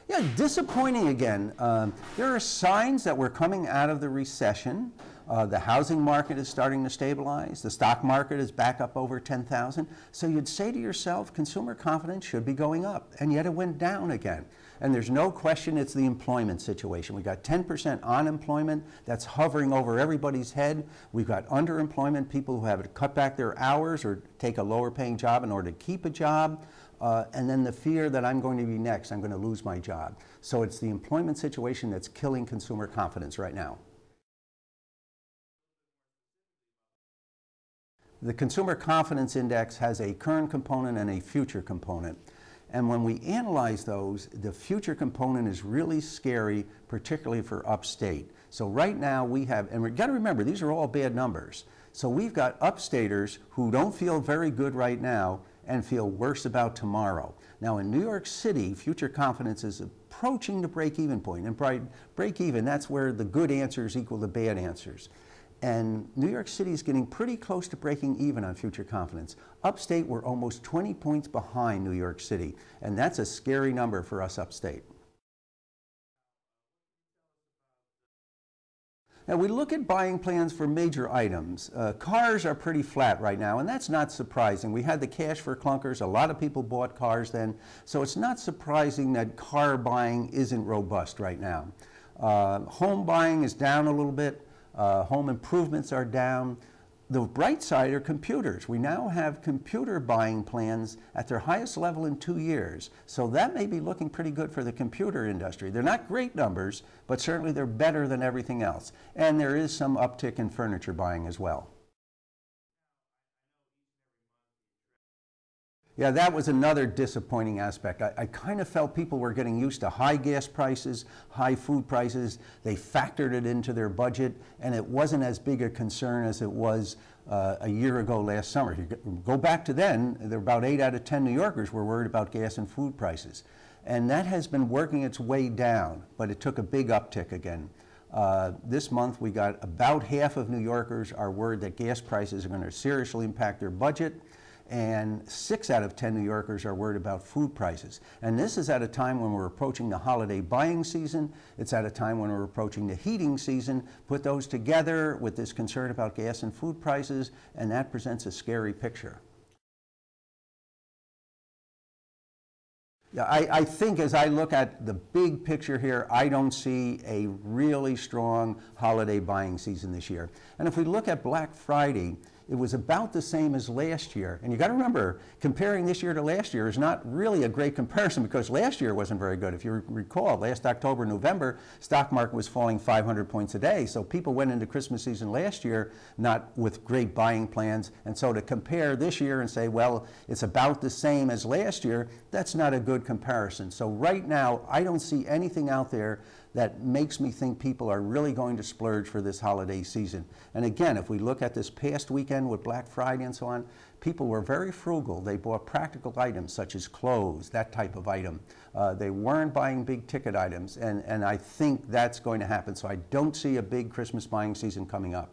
Yeah, disappointing again. There are signs that we're coming out of the recession. The housing market is starting to stabilize. The stock market is back up over 10,000. So you'd say to yourself, consumer confidence should be going up, and yet it went down again. And there's no question it's the employment situation. We've got 10% unemployment that's hovering over everybody's head. We've got underemployment, people who have to cut back their hours or take a lower paying job in order to keep a job. And then the fear that I'm going to be next, I'm going to lose my job. So it's the employment situation that's killing consumer confidence right now. The Consumer Confidence Index has a current component and a future component. And when we analyze those, the future component is really scary, particularly for Upstate. So right now we have, and we've got to remember, these are all bad numbers. So we've got Upstaters who don't feel very good right now and feel worse about tomorrow. Now in New York City, future confidence is approaching the break-even point. And break-even, that's where the good answers equal the bad answers. And New York City is getting pretty close to breaking even on future confidence. Upstate, we're almost 20 points behind New York City, and that's a scary number for us upstate. Now we look at buying plans for major items. Cars are pretty flat right now, and that's not surprising. We had the cash for clunkers. A lot of people bought cars then, so it's not surprising that car buying isn't robust right now. Home buying is down a little bit. Home improvements are down. The bright side are computers. We now have computer buying plans at their highest level in 2 years. So that may be looking pretty good for the computer industry. They're not great numbers, but certainly they're better than everything else. And there is some uptick in furniture buying as well. Yeah, that was another disappointing aspect. I kind of felt people were getting used to high gas prices, high food prices. They factored it into their budget, and it wasn't as big a concern as it was a year ago last summer. If you go back to then, there were about 8 out of 10 New Yorkers were worried about gas and food prices. And that has been working its way down, but it took a big uptick again. This month, we got about half of New Yorkers are worried that gas prices are going to seriously impact their budget. And 6 out of 10 New Yorkers are worried about food prices. And this is at a time when we're approaching the holiday buying season. It's at a time when we're approaching the heating season. Put those together with this concern about gas and food prices, and that presents a scary picture. Yeah, I think as I look at the big picture here, I don't see a really strong holiday buying season this year. And if we look at Black Friday, it was about the same as last year. And you got to remember, comparing this year to last year is not really a great comparison because last year wasn't very good. If you recall, last October, November, stock market was falling 500 points a day. So people went into Christmas season last year not with great buying plans. And so to compare this year and say, well, it's about the same as last year, that's not a good comparison. So right now, I don't see anything out there that makes me think people are really going to splurge for this holiday season. And again, if we look at this past weekend with Black Friday and so on, people were very frugal. They bought practical items such as clothes, that type of item. They weren't buying big ticket items, and I think that's going to happen. So I don't see a big Christmas buying season coming up.